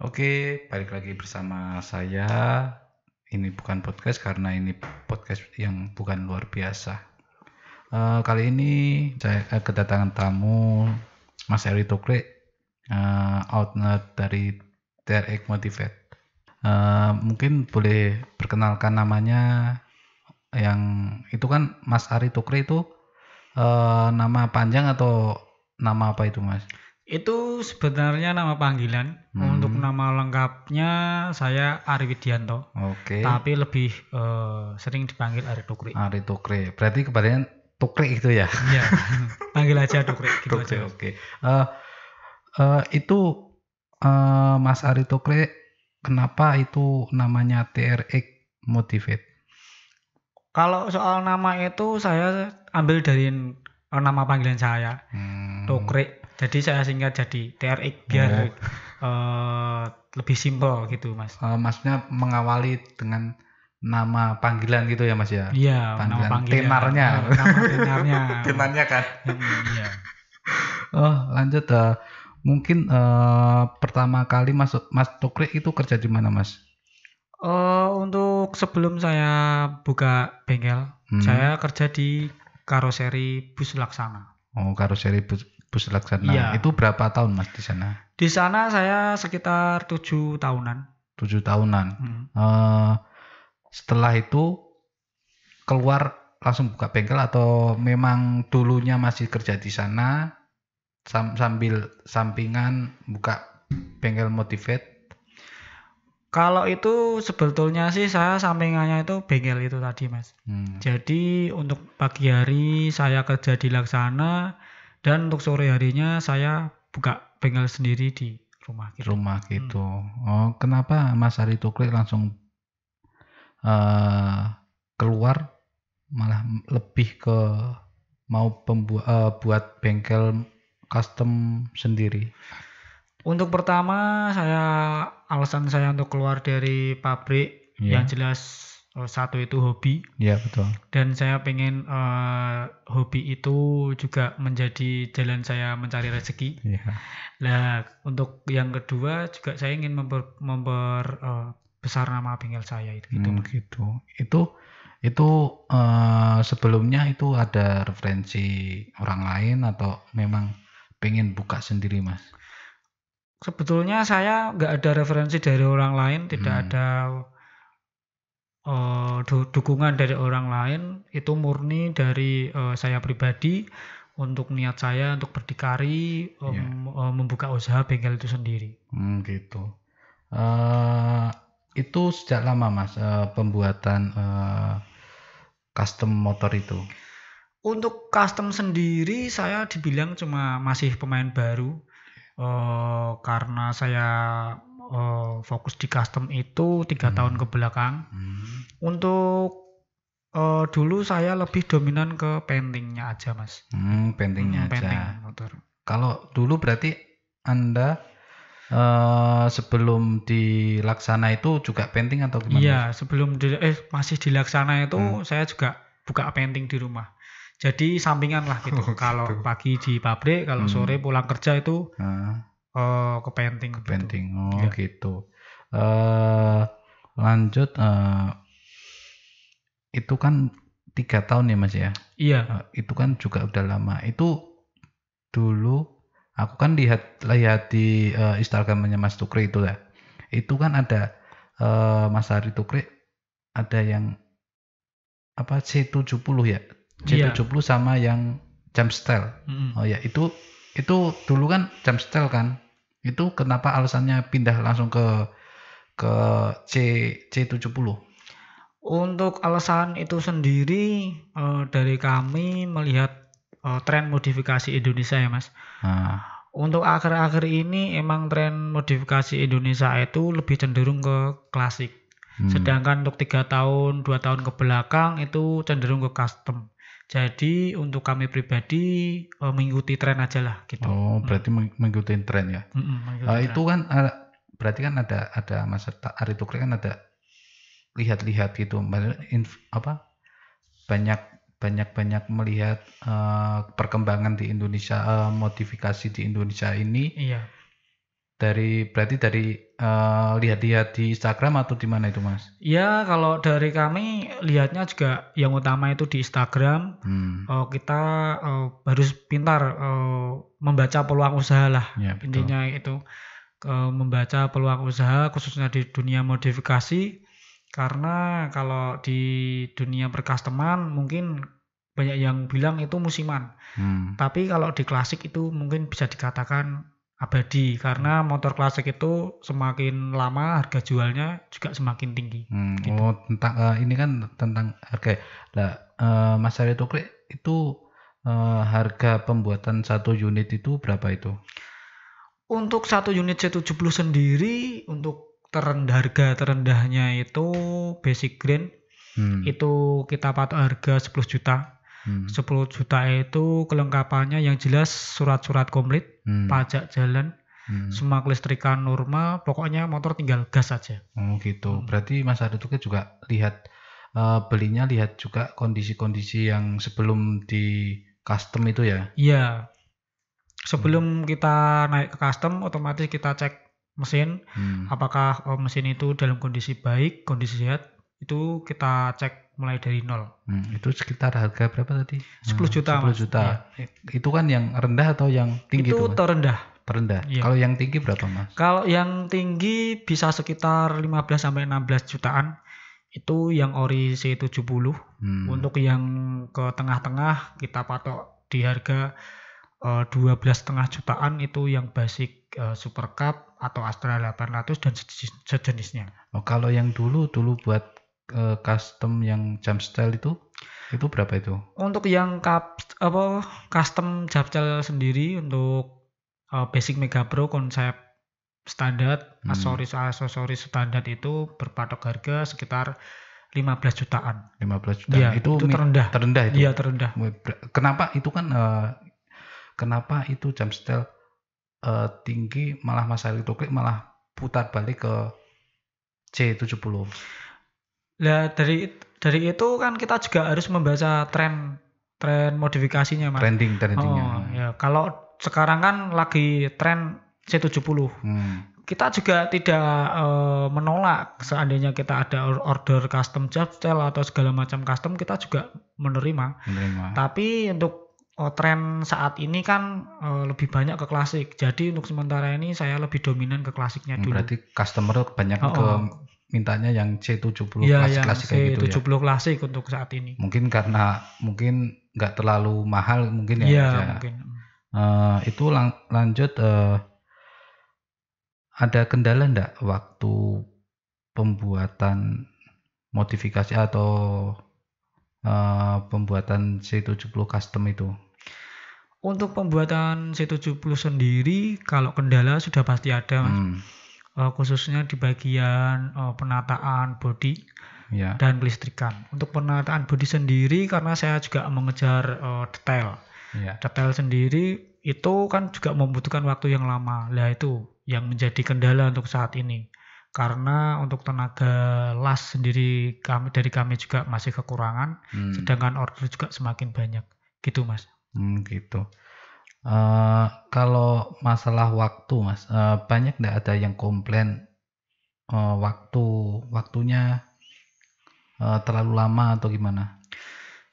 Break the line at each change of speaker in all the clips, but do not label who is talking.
Oke, balik lagi bersama saya. Ini bukan podcast karena ini podcast yang bukan luar biasa. Kali ini saya kedatangan tamu Mas Eri Tokre, owner dari TRX Motivate. Mungkin boleh perkenalkan namanya, yang itu kan Mas Ari Tokre itu nama panjang atau nama apa itu, Mas?
Itu sebenarnya nama panggilan. Untuk nama lengkapnya saya Ari Widianto,
Oke.
tapi lebih sering dipanggil Ari Tukri.
Ari Tokre. Berarti kebanyakan Tokre itu ya?
Iya, panggil aja Tukri gitu
Tokre,
aja.
oke. Itu Mas Ari Tokre, kenapa itu namanya TRX Motivate?
Kalau soal nama itu saya ambil dari nama panggilan saya, Tukri. Jadi saya singkat jadi TRX biar lebih simpel gitu, Mas.
Maksudnya mengawali dengan nama panggilan gitu ya, Mas ya?
Iya, nama panggilan.
Tenarnya.
Nama tenarnya.
Tenarnya kan?
Iya.
Lanjut. Mungkin pertama kali Mas Tokre itu kerja di mana, Mas?
Untuk sebelum saya buka bengkel, saya kerja di karoseri Bus Laksana.
Oh, karoseri Bus Laksana.
Iya.
Itu berapa tahun, Mas, di sana?
Di sana saya sekitar 7 tahunan.
7 tahunan. Setelah itu keluar langsung buka bengkel atau memang dulunya masih kerja di sana sambil sampingan buka bengkel Motivate?
Kalau itu sebetulnya sih saya sampingannya itu bengkel itu tadi, Mas. Jadi untuk pagi hari saya kerja di Laksana dan untuk sore harinya saya buka bengkel sendiri di rumah gitu.
Oh, kenapa Mas Ari Tokre langsung keluar malah lebih ke mau buat bengkel custom sendiri?
Untuk pertama alasan saya untuk keluar dari pabrik yang jelas satu itu hobi.
Iya, betul.
Dan saya pengen hobi itu juga menjadi jalan saya mencari rezeki.
Iya.
Nah, untuk yang kedua juga saya ingin memperbesar nama bengkel saya itu.
Gitu. Itu sebelumnya itu ada referensi orang lain atau memang pengen buka sendiri, Mas?
Sebetulnya saya nggak ada referensi dari orang lain, tidak ada dukungan dari orang lain. Itu murni dari saya pribadi untuk niat saya untuk berdikari membuka usaha bengkel itu sendiri.
Gitu. Itu sejak lama, Mas, pembuatan custom motor itu?
Untuk custom sendiri saya dibilang cuma masih pemain baru. Karena saya fokus di custom itu 3 tahun ke belakang. Untuk dulu saya lebih dominan ke paintingnya aja, Mas.
Paintingnya aja.
Painting motor.
Kalau dulu berarti Anda sebelum di Laksana itu juga painting atau gimana?
Iya, sebelum masih di Laksana itu saya juga buka painting di rumah. Jadi sampingan lah gitu. Kalau pagi di pabrik, kalau sore pulang kerja itu ke painting.
Gitu. Lanjut, itu kan 3 tahun ya, Mas ya?
Iya.
Itu kan juga udah lama. Itu dulu aku kan lihat di Instagramnya Mas Tukri itu ya. Itu kan ada Mas Ari Tukri ada yang apa C70 ya? C70 sama yang jam style. Oh ya, itu dulu kan jam style kan. Itu kenapa alasannya pindah langsung ke C70?
Untuk alasan itu sendiri dari kami melihat tren modifikasi Indonesia ya, Mas. Untuk akhir-akhir ini emang tren modifikasi Indonesia itu lebih cenderung ke klasik. Sedangkan untuk 3 tahun, 2 tahun ke belakang itu cenderung ke custom. Jadi untuk kami pribadi mengikuti tren aja lah gitu.
Oh, berarti mengikuti tren ya. Itu kan berarti kan ada Mas Ari Tukri kan ada lihat-lihat gitu, banyak melihat perkembangan di Indonesia, modifikasi di Indonesia ini.
Iya.
berarti dari lihat-lihat di Instagram atau di mana itu, Mas?
Ya, kalau dari kami lihatnya juga yang utama itu di Instagram. Kita harus pintar membaca peluang usaha lah.
Ya, betul.
Intinya itu membaca peluang usaha khususnya di dunia modifikasi. Karena kalau di dunia percustoman mungkin banyak yang bilang itu musiman. Tapi kalau di klasik itu mungkin bisa dikatakan abadi, karena motor klasik itu semakin lama harga jualnya juga semakin tinggi.
Gitu. Oh, tentang ini kan tentang harga. Lah, Mas Arya Tuklik itu harga pembuatan satu unit itu berapa itu?
Untuk satu unit C70 sendiri, untuk harga terendahnya itu basic grade itu kita patok harga 10 juta. 10 juta itu kelengkapannya yang jelas surat-surat komplit, pajak jalan, semua kelistrikan normal, pokoknya motor tinggal gas saja.
Oh gitu. Berarti Mas Arya Tuklik juga lihat belinya lihat juga kondisi-kondisi yang sebelum di custom itu ya?
Iya. Sebelum kita naik ke custom, otomatis kita cek mesin, apakah mesin itu dalam kondisi baik, kondisi sehat, itu kita cek mulai dari nol.
Itu sekitar harga berapa tadi?
10 juta.
10 juta. Iya. Itu kan yang rendah atau yang tinggi
itu? Itu terendah.
Terendah. Iya. Kalau yang tinggi berapa, Mas?
Kalau yang tinggi bisa sekitar 15 sampai 16 jutaan. Itu yang ori C70. Untuk yang ke tengah-tengah kita patok di harga 12,5 jutaan, itu yang basic Super Cup atau Astra 800 dan sejenisnya.
Oh, kalau yang dulu buat custom yang jump style itu berapa itu? Untuk yang
custom jump style sendiri, untuk basic Mega Pro konsep standar, aksesoris standar itu berpatok harga sekitar 15 jutaan.
15 jutaan.
Ya, itu terendah.
Terendah itu.
Iya, terendah.
Kenapa itu kan kenapa itu jump style tinggi, malah Mas Arya Tuklik malah putar balik ke C70?
Nah, dari itu kan kita juga harus membaca tren modifikasinya, Mas.
Trendingnya.
Ya, kalau sekarang kan lagi tren C70. Kita juga tidak menolak seandainya kita ada order custom jump style atau segala macam custom, kita juga menerima. Tapi untuk tren saat ini kan lebih banyak ke klasik. Jadi untuk sementara ini saya lebih dominan ke klasiknya dulu.
Berarti customer kebanyakan ke mintanya yang C70 klasik
kayak gitu ya. C70 klasik untuk saat ini.
Mungkin karena nggak terlalu mahal mungkin ya.
Iya, mungkin.
Itu lanjut, ada kendala enggak waktu pembuatan modifikasi atau pembuatan C70 custom itu?
Untuk pembuatan C70 sendiri, kalau kendala sudah pasti ada, Mas. Khususnya di bagian penataan bodi dan kelistrikan. Untuk penataan bodi sendiri, karena saya juga mengejar detail. Detail sendiri itu kan juga membutuhkan waktu yang lama. Nah, itu yang menjadi kendala untuk saat ini. Karena untuk tenaga las sendiri dari kami juga masih kekurangan, sedangkan order juga semakin banyak. Gitu, Mas.
Gitu. Kalau masalah waktu, Mas, banyak nggak ada yang komplain waktunya terlalu lama atau gimana?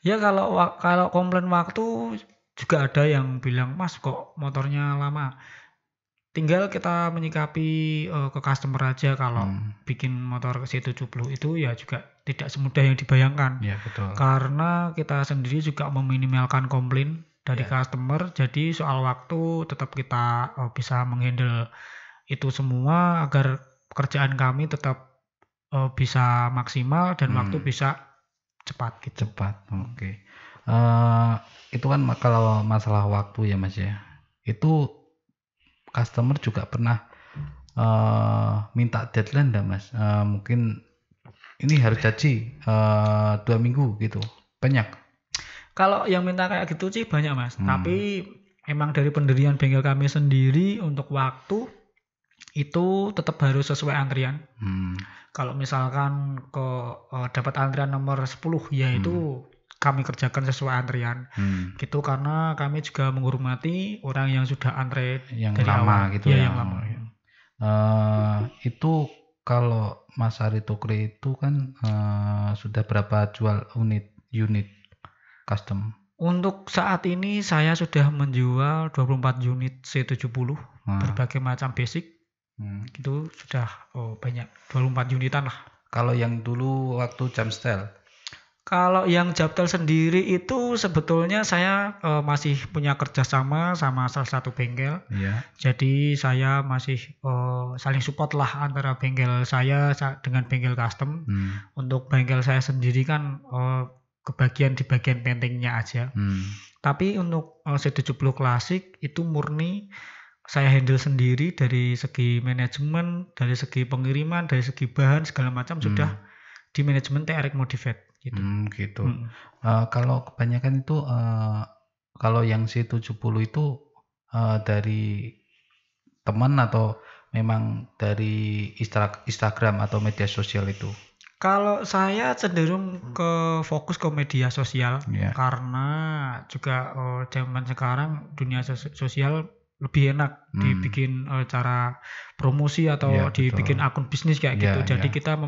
Ya, kalau komplain waktu juga ada yang bilang, Mas kok motornya lama. Tinggal kita menyikapi ke customer aja. Kalau bikin motor C70 itu ya juga tidak semudah yang dibayangkan.
Ya, betul.
Karena kita sendiri juga meminimalkan komplain dari customer, jadi soal waktu tetap kita bisa menghandle itu semua agar pekerjaan kami tetap bisa maksimal dan waktu bisa cepat gitu.
Cepat, oke. Itu kan kalau masalah waktu ya, Mas ya. Itu customer juga pernah minta deadline enggak, Mas? Mungkin ini harus jadi 2 minggu gitu. Banyak.
Kalau yang minta kayak gitu sih banyak, Mas. Tapi emang dari pendirian bengkel kami sendiri untuk waktu itu tetap harus sesuai antrian. Kalau misalkan dapat antrian nomor 10 ya itu kami kerjakan sesuai antrian. Gitu, karena kami juga menghormati orang yang sudah antre
yang
dari
lama
awal.
gitu
ya. Yang lama.
Itu kalau Mas Ari Tukri itu kan sudah berapa jual unit custom?
Untuk saat ini saya sudah menjual 24 unit C70 berbagai macam basic. Itu sudah banyak, 24 unitan lah.
Kalau yang dulu waktu Jamstel?
Kalau yang Jamstel sendiri itu sebetulnya saya masih punya kerjasama sama salah satu bengkel.
Iya.
Jadi saya masih saling support lah antara bengkel saya dengan bengkel custom. Untuk bengkel saya sendiri kan kebagian di bagian pentingnya aja. Tapi untuk C70 klasik itu murni saya handle sendiri dari segi manajemen, dari segi pengiriman, dari segi bahan segala macam sudah di manajemen TRX Modified gitu.
Gitu. Kalau kebanyakan itu kalau yang C70 itu dari teman atau memang dari Instagram atau media sosial itu?
Kalau saya cenderung ke fokus ke media sosial, karena juga zaman sekarang dunia sosial lebih enak dibikin cara promosi atau dibikin akun bisnis kayak gitu. Jadi kita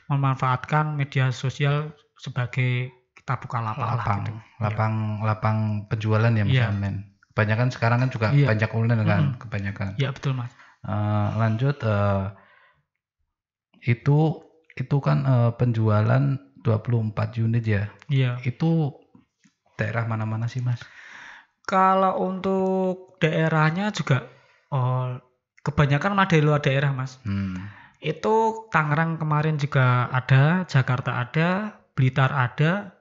memanfaatkan media sosial sebagai kita buka lapang gitu.
Lapang penjualan ya Mas online. Kebanyakan sekarang kan juga banyak online kan kebanyakan.
Iya betul Mas.
Lanjut itu kan penjualan 24 unit ya.
Iya.
Itu daerah mana-mana sih Mas?
Kalau untuk daerahnya juga kebanyakan mah dari luar daerah Mas. Itu Tangerang kemarin juga ada, Jakarta ada, Blitar ada.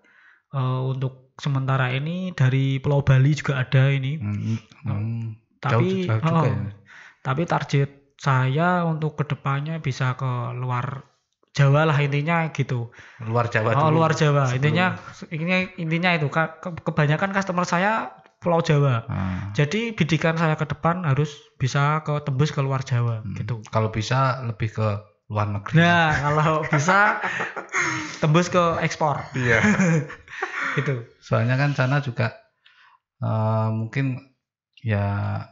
Untuk sementara ini dari Pulau Bali juga ada ini. Tapi
jauh juga ya.
Tapi target saya untuk kedepannya bisa ke luar Jawa lah intinya gitu.
Luar Jawa dulu.
Luar Jawa. Intinya itu kebanyakan customer saya Pulau Jawa. Jadi bidikan saya ke depan harus bisa tembus ke luar Jawa gitu.
Kalau bisa lebih ke luar negeri.
Nah, kalau bisa tembus ke ekspor.
Iya.
Gitu.
Soalnya kan sana juga mungkin ya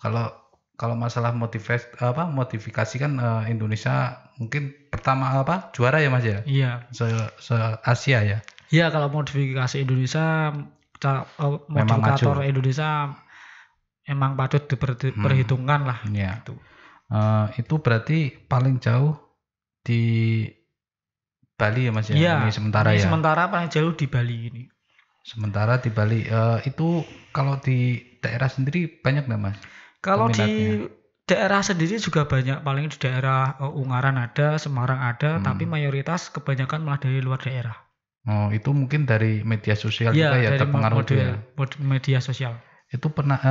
kalau masalah modifikasi kan Indonesia mungkin pertama juara ya Mas ya?
Iya.
Se Asia ya.
Iya, kalau modifikasi Indonesia modifikator Indonesia emang patut diperhitungkan lah.
Iya. Gitu. Itu berarti paling jauh di Bali ya Mas ya?
Iya.
Ini sementara ya.
Sementara paling jauh di Bali ini.
Sementara di Bali itu kalau di daerah sendiri banyak nggak Mas?
Kalau di daerah sendiri juga banyak, paling di daerah Ungaran ada, Semarang ada, tapi mayoritas kebanyakan malah dari luar daerah.
Itu mungkin dari media sosial juga ya, terpengaruh
media sosial.
Itu pernah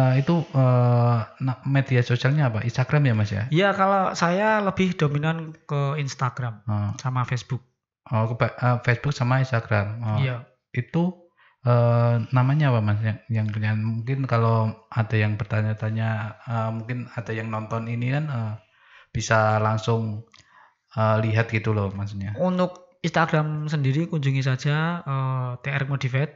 media sosialnya apa? Instagram ya Mas ya?
Iya, kalau saya lebih dominan ke Instagram sama Facebook.
Facebook sama Instagram.
Iya.
Itu namanya apa Mas yang punya? Mungkin kalau ada yang bertanya-tanya, mungkin ada yang nonton ini kan bisa langsung lihat gitu loh maksudnya.
Untuk Instagram sendiri kunjungi saja TRX Modified.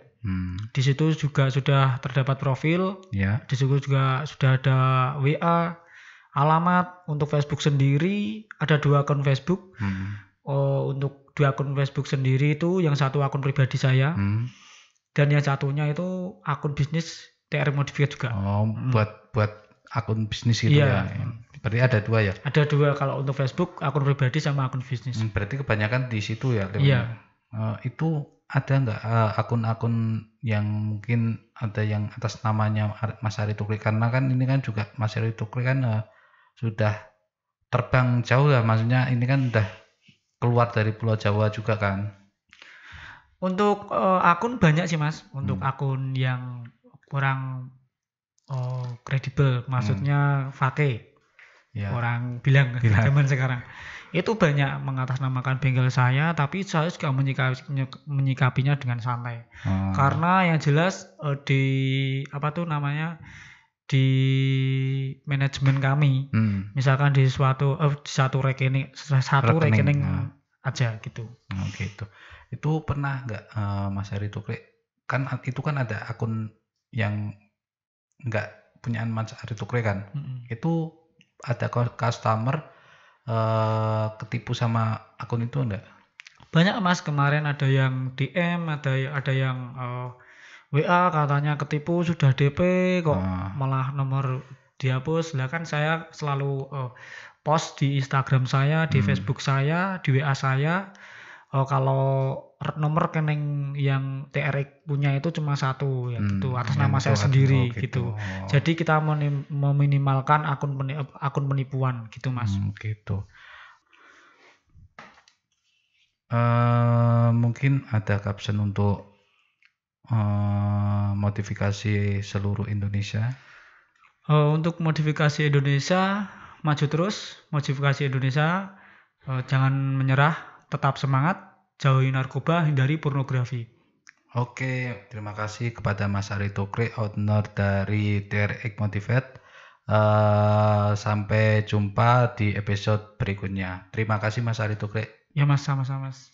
Di situ juga sudah terdapat profil.
Ya.
Di situ juga sudah ada WA, alamat. Untuk Facebook sendiri ada 2 akun Facebook. Untuk 2 akun Facebook sendiri itu yang satu akun pribadi saya. Dan yang satunya itu akun bisnis TRX Modified juga.
Buat akun bisnis gitu ya. Berarti ada 2 ya?
Ada 2 kalau untuk Facebook, akun pribadi sama akun bisnis.
Berarti kebanyakan di situ ya?
Iya.
Itu ada nggak akun-akun yang mungkin ada yang atas namanya Mas Ari Tukri? Karena kan ini kan juga Mas Ari Tukri kan sudah terbang jauh lah, maksudnya ini kan udah keluar dari Pulau Jawa juga kan?
Untuk akun banyak sih Mas, untuk akun yang kurang kredibel, maksudnya fake, orang bilang zaman sekarang. Itu banyak mengatasnamakan bengkel saya, tapi saya juga menyikapinya dengan santai. Karena yang jelas di di manajemen kami, misalkan di satu rekening aja gitu.
Gitu. Itu pernah nggak Mas Ari Tukri, kan itu kan ada akun yang nggak punyaan Mas Ari Tukri kan, itu ada customer ketipu sama akun itu enggak?
Banyak Mas, kemarin ada yang DM, ada yang WA katanya ketipu sudah DP kok malah nomor dihapus. Lah kan saya selalu post di Instagram saya, di Facebook saya, di WA saya, kalau nomor rekening yang TRX punya itu cuma satu ya gitu, atas nama saya sendiri gitu. Jadi kita meminimalkan akun penipuan gitu Mas.
Gitu. Mungkin ada caption untuk modifikasi seluruh Indonesia.
Untuk modifikasi Indonesia, maju terus. Modifikasi Indonesia, jangan menyerah, tetap semangat, jauhi narkoba, hindari pornografi.
Oke, terima kasih kepada Mas Ari Tukri, owner dari TRX Motivate. Sampai jumpa di episode berikutnya. Terima kasih Mas Ari Tukri.
Ya Mas, sama-sama Mas.